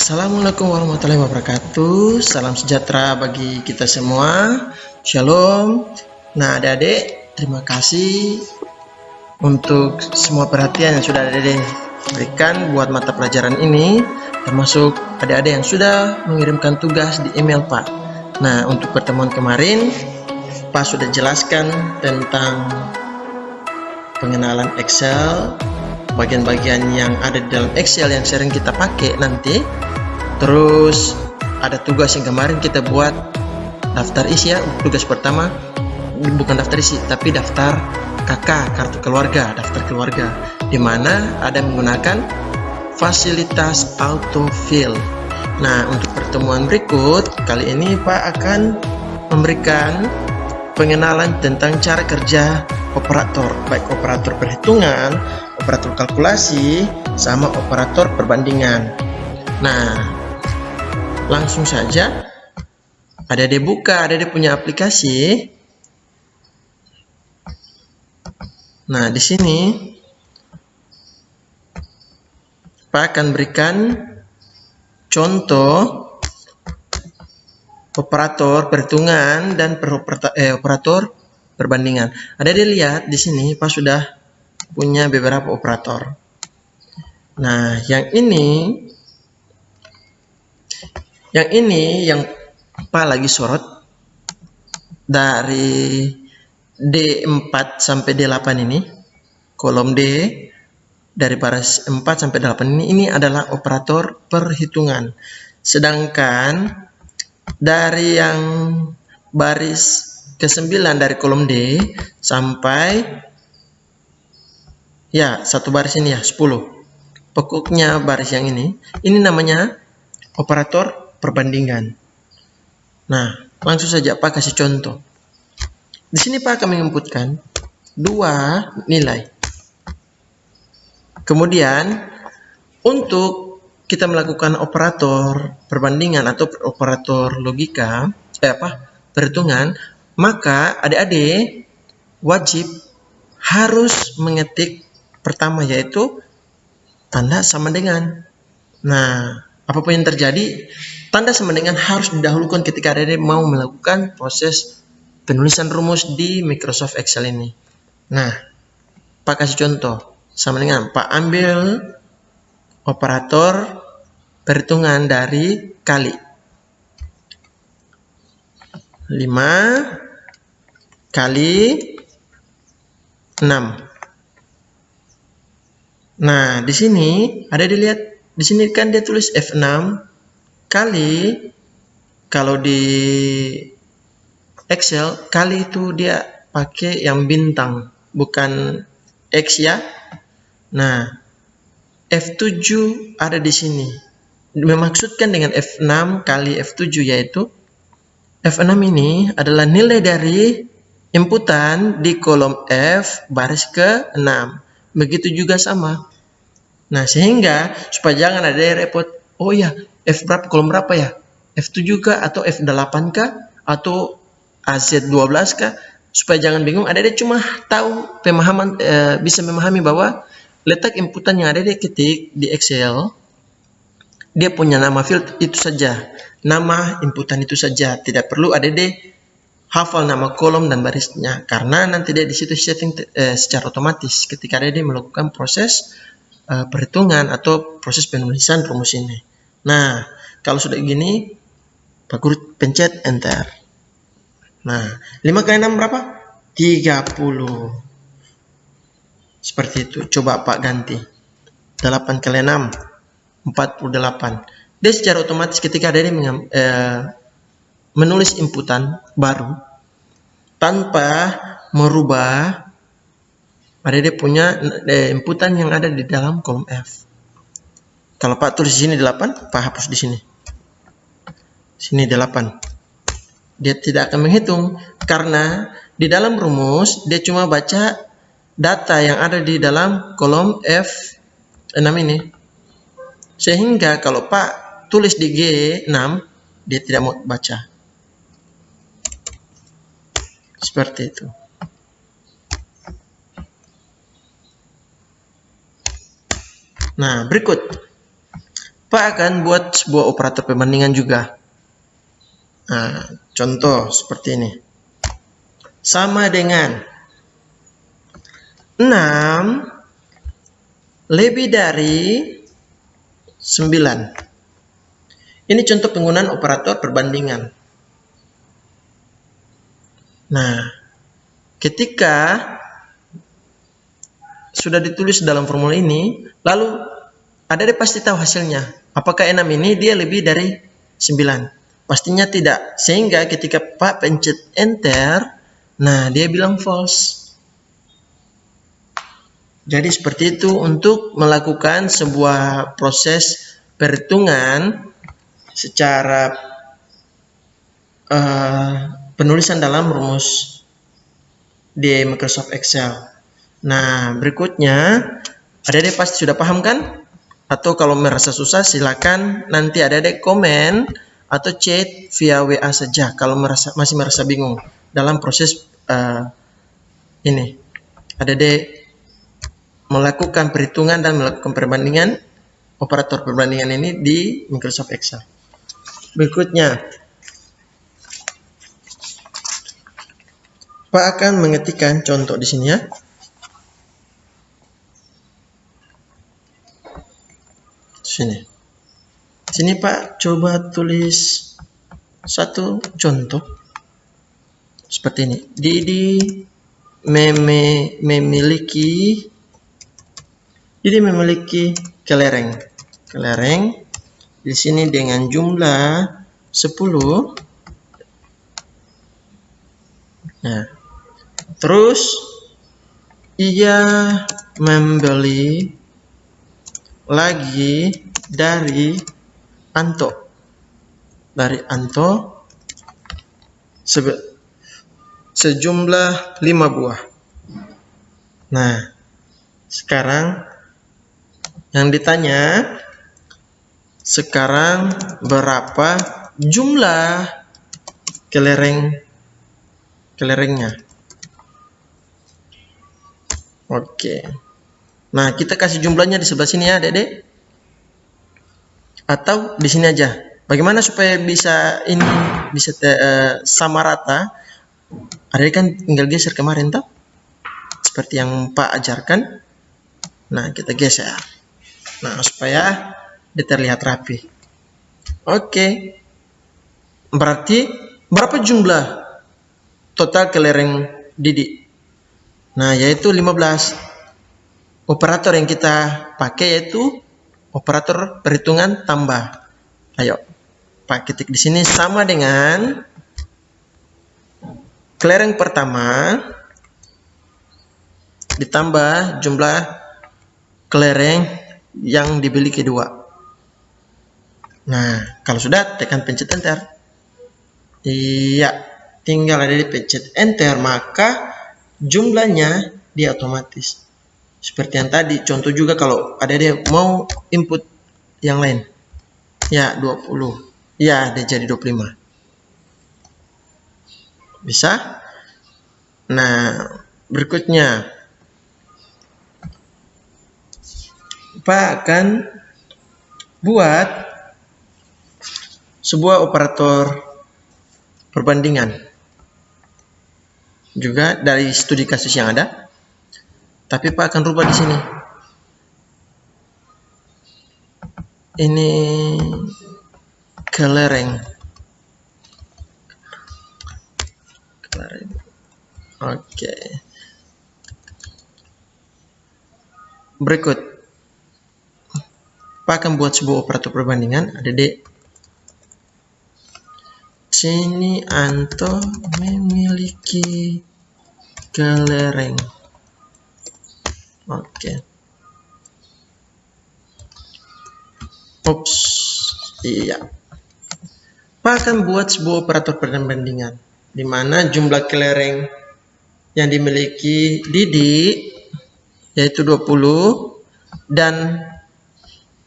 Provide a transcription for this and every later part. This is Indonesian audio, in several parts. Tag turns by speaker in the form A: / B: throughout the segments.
A: Assalamualaikum warahmatullahi wabarakatuh. Salam sejahtera bagi kita semua. Shalom. Nah, adik-adik, terima kasih untuk semua perhatian yang sudah adik-adik berikan buat mata pelajaran ini, termasuk adik-adik yang sudah mengirimkan tugas di email Pak. Nah, untuk pertemuan kemarin, Pak sudah jelaskan tentang pengenalan Excel, bagian-bagian yang ada di dalam Excel yang sering kita pakai nanti. Terus ada tugas yang kemarin kita buat daftar isi ya. Tugas pertama bukan daftar isi tapi daftar KK, kartu keluarga, daftar keluarga, di mana ada menggunakan fasilitas autofill. Nah, untuk pertemuan berikut kali ini Pak akan memberikan pengenalan tentang cara kerja operator, baik operator perhitungan, operator kalkulasi, sama operator perbandingan. Nah, langsung saja adik-adik buka, adik-adik punya aplikasi. Nah, di sini Pak akan berikan contoh operator perhitungan dan operator perbandingan. Adik-adik lihat di sini Pak sudah punya beberapa operator. Nah, yang ini yang Pak lagi sorot dari D4 sampai D8 ini, kolom D dari baris 4 sampai 8 ini adalah operator perhitungan. Sedangkan dari yang baris ke-9 dari kolom D sampai ya satu baris ini ya 10. Pokoknya baris yang ini namanya operator perbandingan. Nah, langsung saja Pak kasih contoh. Di sini Pak akan menginputkan 2 nilai. Kemudian untuk kita melakukan operator perbandingan atau operator logika, perhitungan, maka adik-adik wajib harus mengetik pertama yaitu tanda sama dengan. Nah, apapun yang terjadi, tanda sama dengan harus didahulukan ketika adik-adik mau melakukan proses penulisan rumus di Microsoft Excel ini. Nah, Pak kasih contoh. Sama dengan Pak ambil operator perhitungan dari kali. 5 kali 6. Nah, di sini ada dilihat, di sini kan dia tulis F6 kali, kalau di Excel kali itu dia pakai yang bintang, bukan X ya. Nah, F7 ada di sini. Memaksudkan dengan F6 kali F7 yaitu F6 ini adalah nilai dari inputan di kolom F baris ke-6. Begitu juga sama. Nah, sehingga supaya jangan ada yang repot, oh ya, F berapa, kolom berapa ya? F7 kah atau F8 kah atau AZ12 kah? Supaya jangan bingung, adik-adik cuma tahu pemahaman, bisa memahami bahwa letak inputan yang adik-adik ketik di Excel, dia punya nama field itu saja, nama inputan itu saja, tidak perlu adik-adik hafal nama kolom dan barisnya, karena nanti dia di situ setting secara otomatis ketika adik-adik melakukan proses perhitungan atau proses penulisan rumus ini. Nah, kalau sudah gini, Pak Guru pencet enter. Nah, 5 kali 6 berapa? 30. Seperti itu. Coba Pak ganti. 8 kali 6, 48. Dia secara otomatis ketika ada menulis inputan baru, tanpa merubah, ada dia punya inputan yang ada di dalam kolom F. Kalau Pak tulis di sini 8, Pak hapus di sini. Sini 8. Dia tidak akan menghitung karena di dalam rumus dia cuma baca data yang ada di dalam kolom F6 ini. Sehingga kalau Pak tulis di G6, dia tidak mau baca. Seperti itu. Nah, berikut Pak akan buat sebuah operator perbandingan juga. Nah, contoh seperti ini. Sama dengan 6 lebih dari 9. Ini contoh penggunaan operator perbandingan. Nah, ketika sudah ditulis dalam formula ini, lalu Adik pasti tahu hasilnya. Apakah 6 ini dia lebih dari 9? Pastinya tidak. Sehingga ketika Pak pencet enter, nah dia bilang false. Jadi seperti itu untuk melakukan sebuah proses perhitungan secara penulisan dalam rumus di Microsoft Excel. Nah, berikutnya Adik pasti sudah paham kan? Atau kalau merasa susah silakan nanti Adik komen atau chat via WA saja kalau masih merasa bingung dalam proses ini. Adik melakukan perhitungan dan melakukan perbandingan operator perbandingan ini di Microsoft Excel. Berikutnya, Pak akan mengetikkan contoh di sini ya. Sini Pak coba tulis satu contoh seperti ini. Didi memiliki kelereng di sini dengan jumlah 10. Nah, terus ia membeli lagi dari Anto sejumlah 5 buah. Nah, sekarang yang ditanya, sekarang berapa jumlah kelerengnya? Oke. Nah, kita kasih jumlahnya di sebelah sini ya, Dede. Atau di sini aja. Bagaimana supaya bisa sama rata? Ada kan tinggal geser kemarin toh? Seperti yang Pak ajarkan. Nah, kita geser. Nah, supaya dia terlihat rapi. Oke. Berarti berapa jumlah total kelereng Didi? Nah, yaitu 15. Operator yang kita pakai yaitu operator perhitungan tambah. Ayo, Pak ketik di sini sama dengan kelereng pertama ditambah jumlah kelereng yang dibeli kedua. Nah, kalau sudah tekan pencet enter. Iya, tinggal ada di pencet enter maka jumlahnya dia otomatis. Seperti yang tadi, contoh juga kalau ada dia mau input yang lain. Ya, 20. Ya, dia jadi 25. Bisa? Nah, berikutnya. Pak akan buat sebuah operator perbandingan. Juga dari studi kasus yang ada. Tapi Pak akan rubah di sini. Ini kelereng. Oke. Berikut. Pak akan buat sebuah operator perbandingan. Adik. Sini Anto memiliki kelereng. Oke. Ups. Iya. Pak akan buat sebuah operator perbandingan di mana jumlah kelereng yang dimiliki Didi yaitu 20 dan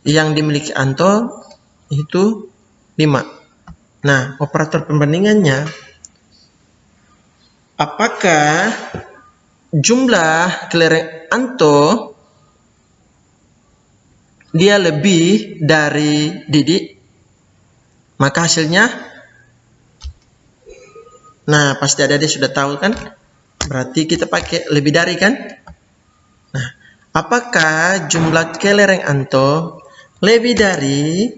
A: yang dimiliki Anto itu 5. Nah, operator perbandingannya apakah jumlah kelereng Anto dia lebih dari Didi, maka hasilnya, nah pasti adik-adik sudah tahu kan, berarti kita pakai lebih dari kan. Nah, apakah jumlah kelereng Anto lebih dari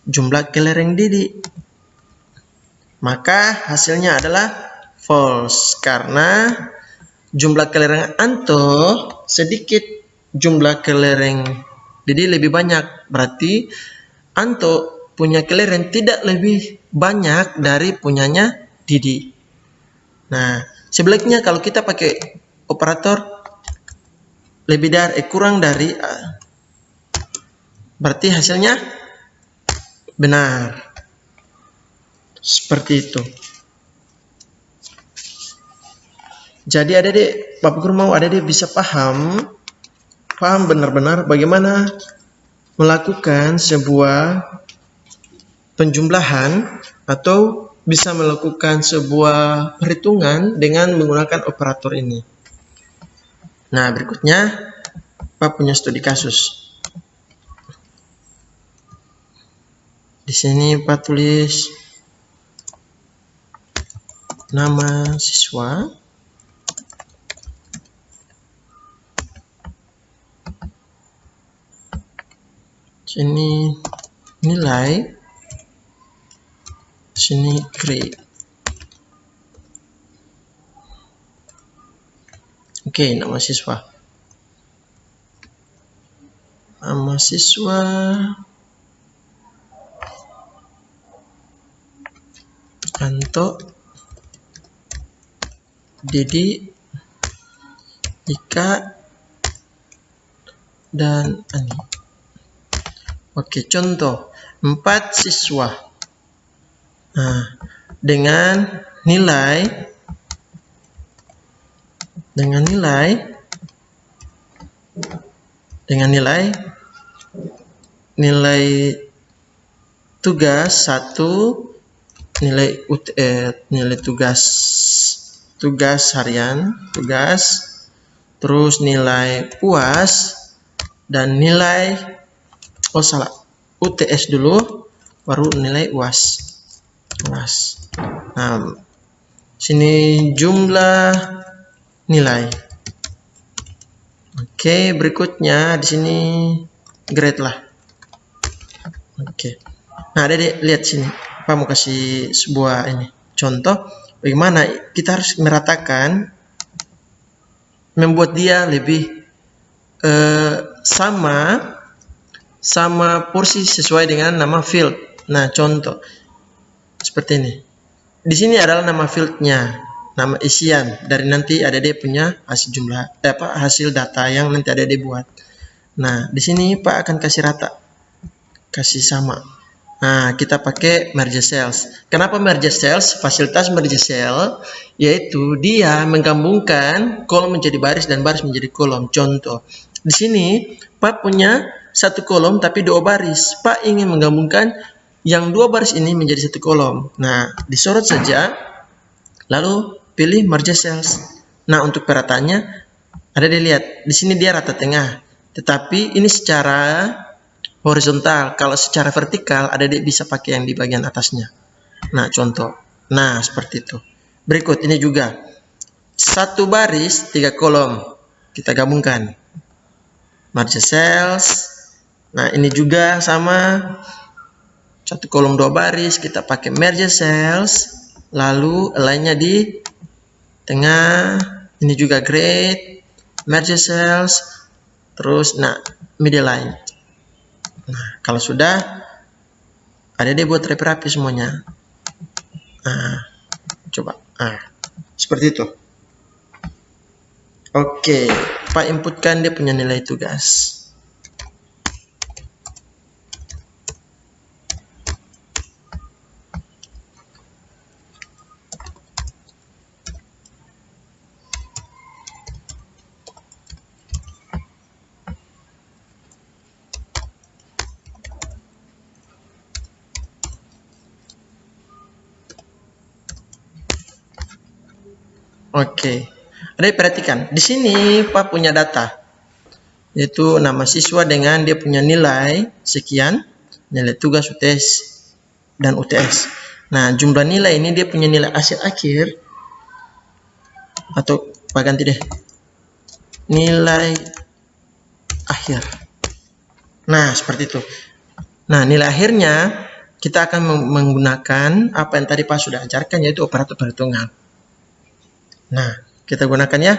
A: jumlah kelereng Didi? Maka hasilnya adalah false, karena jumlah kelereng Anto sedikit, jumlah kelereng Didi lebih banyak. Berarti Anto punya kelereng tidak lebih banyak dari punyanya Didi. Nah, sebaliknya kalau kita pakai operator lebih dari kurang dari, berarti hasilnya benar. Seperti itu. Jadi adik-adik, Bapak Guru mau adik-adik bisa paham benar-benar bagaimana melakukan sebuah penjumlahan atau bisa melakukan sebuah perhitungan dengan menggunakan operator ini. Nah, berikutnya Pak punya studi kasus. Di sini Pak tulis nama siswa, sini nilai, sini grade. Oke, nama siswa. Nama siswa Anto, Didi, Ika, dan Ani. Oke, contoh 4 siswa. Nah, dengan nilai tugas 1, nilai tugas harian, terus nilai UAS dan nilai UTS dulu baru nilai UAS. Nah, sini jumlah nilai. Oke, berikutnya di sini grade lah. Oke. Nah, adik lihat sini. Pak mau kasih sebuah contoh bagaimana kita harus meratakan, membuat dia lebih sama porsi sesuai dengan nama field. Nah, contoh seperti ini. Di sini adalah nama fieldnya, nama isian dari nanti adik-adik punya hasil data yang nanti adik-adik buat. Nah, di sini Pak akan kasih rata, kasih sama. Nah, kita pakai merge cells. Kenapa merge cells? Fasilitas merge cell yaitu dia menggabungkan kolom menjadi baris dan baris menjadi kolom. Contoh, di sini Pak punya satu kolom tapi 2 baris. Pak ingin menggabungkan yang 2 baris ini menjadi satu kolom. Nah, disorot saja, lalu pilih merge cells. Nah, untuk perataannya ada dilihat di sini dia rata tengah, tetapi ini secara horizontal. Kalau secara vertikal adik bisa pakai yang di bagian atasnya. Nah, contoh. Nah, seperti itu. Berikut ini juga 1 baris 3 kolom, kita gabungkan merge cells. Nah, ini juga sama, 1 kolom 2 baris, kita pakai merge cells, lalu lainnya di tengah. Ini juga grade, merge cells, terus middle line. Nah, kalau sudah ada dia buat rapi-rapi semuanya. Nah, coba. Nah, seperti itu. Oke, Pak inputkan dia punya nilai tugas. Oke. Adik perhatikan, di sini Pak punya data. yaitu nama siswa dengan dia punya nilai sekian, nilai tugas UTS dan UTS. Nah, jumlah nilai ini dia punya nilai hasil akhir, atau apa ganti deh, nilai akhir. Nah, seperti itu. Nah, nilai akhirnya kita akan menggunakan apa yang tadi Pak sudah ajarkan, yaitu operator perhitungan. Nah, kita gunakan ya.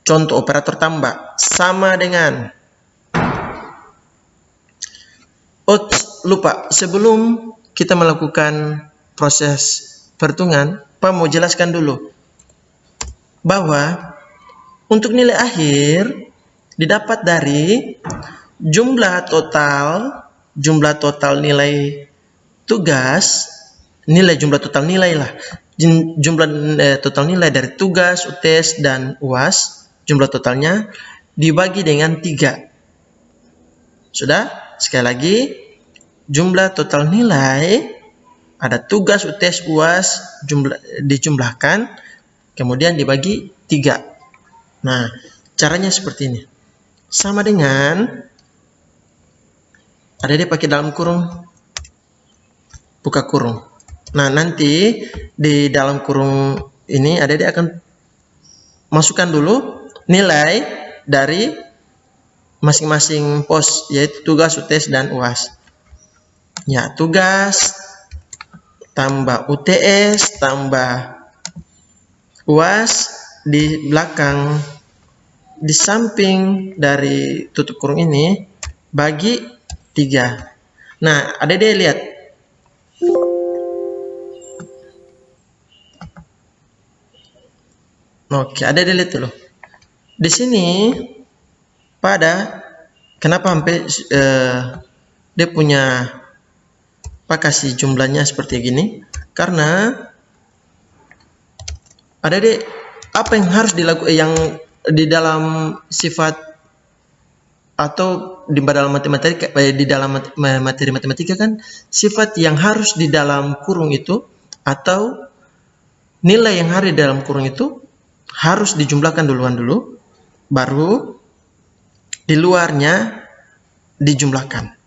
A: Contoh operator tambah sama dengan, oh lupa, sebelum kita melakukan proses perhitungan, Pak mau jelaskan dulu bahwa untuk nilai akhir didapat dari jumlah total nilai tugas, jumlah total nilai lah, jumlah total nilai dari tugas, UTS dan UAS, jumlah totalnya dibagi dengan 3. Sudah? Sekali lagi, jumlah total nilai ada tugas, UTS, UAS, dijumlahkan, kemudian dibagi 3. Nah, caranya seperti ini. Sama dengan, ada pakai dalam kurung, buka kurung. Nah, nanti di dalam kurung ini ada akan masukkan dulu nilai dari masing-masing pos, yaitu tugas, UTS, dan UAS. Ya, tugas tambah UTS tambah UAS di belakang, di samping dari tutup kurung ini bagi 3. Nah, ada lihat. Oke, ada lihat dulu. Di sini pada kenapa sampai dia punya Pak kasih jumlahnya seperti gini, karena ada apa yang harus dilakukan, yang di dalam sifat atau di dalam matematika, di dalam materi matematika kan, sifat yang harus di dalam kurung itu atau nilai yang ada di dalam kurung itu harus dijumlahkan dulu, baru di luarnya dijumlahkan.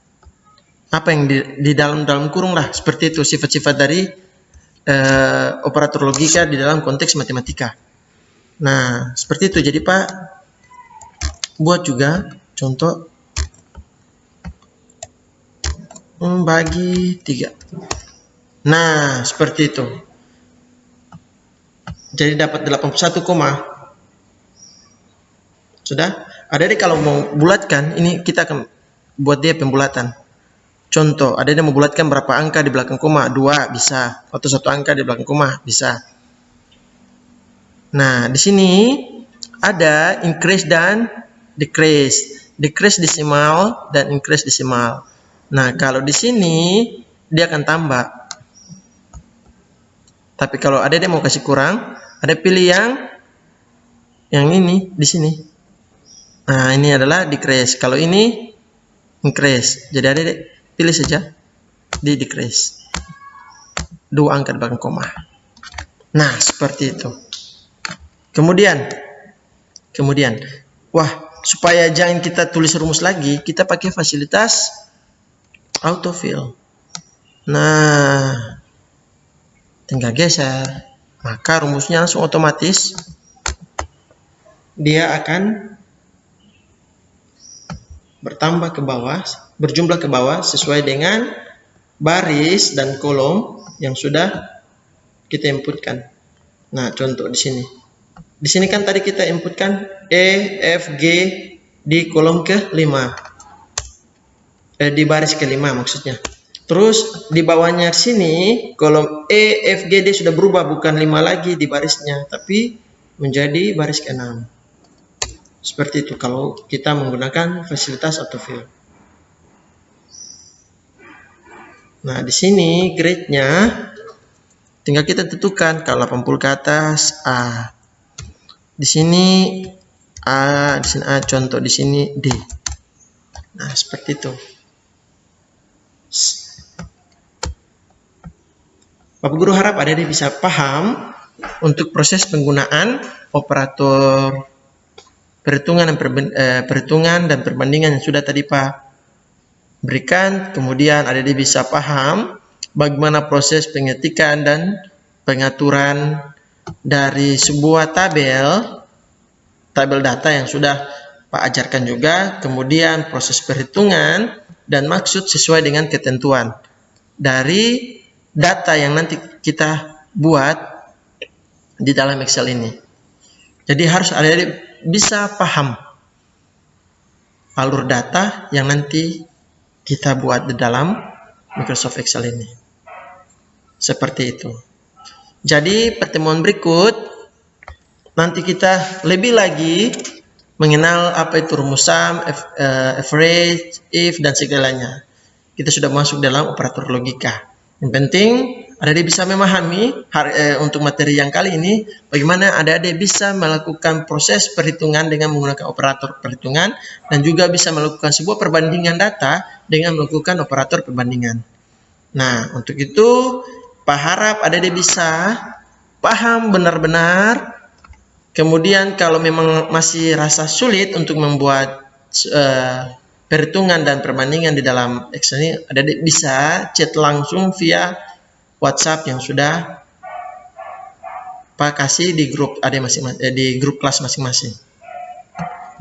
A: Apa yang di dalam kurung lah, seperti itu sifat-sifat dari operator logika di dalam konteks matematika. Nah, seperti itu. Jadi Pak buat juga contoh bagi 3. Nah, seperti itu. Jadi dapat 81, sudah. Ada kalau mau bulatkan, ini kita akan buat dia pembulatan. Contoh, ada yang mau bulatkan berapa angka di belakang koma, 2 bisa, atau 1 angka di belakang koma bisa. Nah, di sini ada increase dan decrease, decrease desimal dan increase desimal. Nah, kalau di sini dia akan tambah. Tapi kalau ada yang mau kasih kurang, ada pilih yang ini di sini. Nah, ini adalah decrease. Kalau ini increase. Jadi ada pilih saja di decrease. 2 angka di belakang koma. Nah, seperti itu. Kemudian, wah, supaya jangan kita tulis rumus lagi, kita pakai fasilitas autofill. Nah, tinggal geser, maka rumusnya langsung otomatis dia akan bertambah ke bawah, berjumlah ke bawah sesuai dengan baris dan kolom yang sudah kita inputkan. Nah, contoh di sini. Di sini kan tadi kita inputkan E, F, G di kolom ke-5. Di baris ke-5 maksudnya. Terus di bawahnya sini kolom E, F, G D sudah berubah, bukan 5 lagi di barisnya, tapi menjadi baris ke-6. Seperti itu kalau kita menggunakan fasilitas autofill. Nah, di sini grade-nya tinggal kita tentukan, kalau 80 ke atas A. Di sini A, di sini A, contoh di sini D. Nah, seperti itu. Bapak Guru harap adik-adik bisa paham untuk proses penggunaan operator perhitungan dan perbandingan yang sudah tadi Pak berikan. Kemudian adik-adik bisa paham bagaimana proses pengetikan dan pengaturan dari sebuah tabel data yang sudah Pak ajarkan juga. Kemudian proses perhitungan dan maksud sesuai dengan ketentuan dari data yang nanti kita buat di dalam Excel ini. Jadi harus adik-adik bisa paham alur data yang nanti kita buat di dalam Microsoft Excel ini. Seperti itu. Jadi pertemuan berikut nanti kita lebih lagi mengenal apa itu rumus sum, average, if, dan segalanya. Kita sudah masuk dalam operator logika. Yang penting adik-adik bisa memahami untuk materi yang kali ini bagaimana adik-adik bisa melakukan proses perhitungan dengan menggunakan operator perhitungan dan juga bisa melakukan sebuah perbandingan data dengan melakukan operator perbandingan. Nah, untuk itu Pak harap adik-adik bisa paham benar-benar. Kemudian kalau memang masih rasa sulit untuk membuat perhitungan dan perbandingan di dalam Excel ini, adik-adik bisa chat langsung via WhatsApp yang sudah Pak kasih di grup adik di grup kelas masing-masing.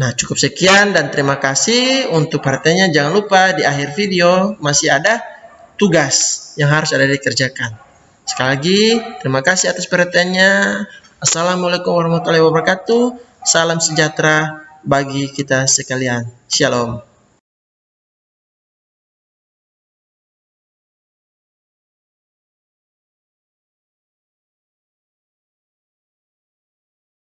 A: Nah, cukup sekian dan terima kasih untuk perhatiannya. Jangan lupa di akhir video masih ada tugas yang harus adik-adik kerjakan. Sekali lagi, terima kasih atas perhatiannya. Assalamualaikum warahmatullahi wabarakatuh. Salam sejahtera bagi kita sekalian. Shalom.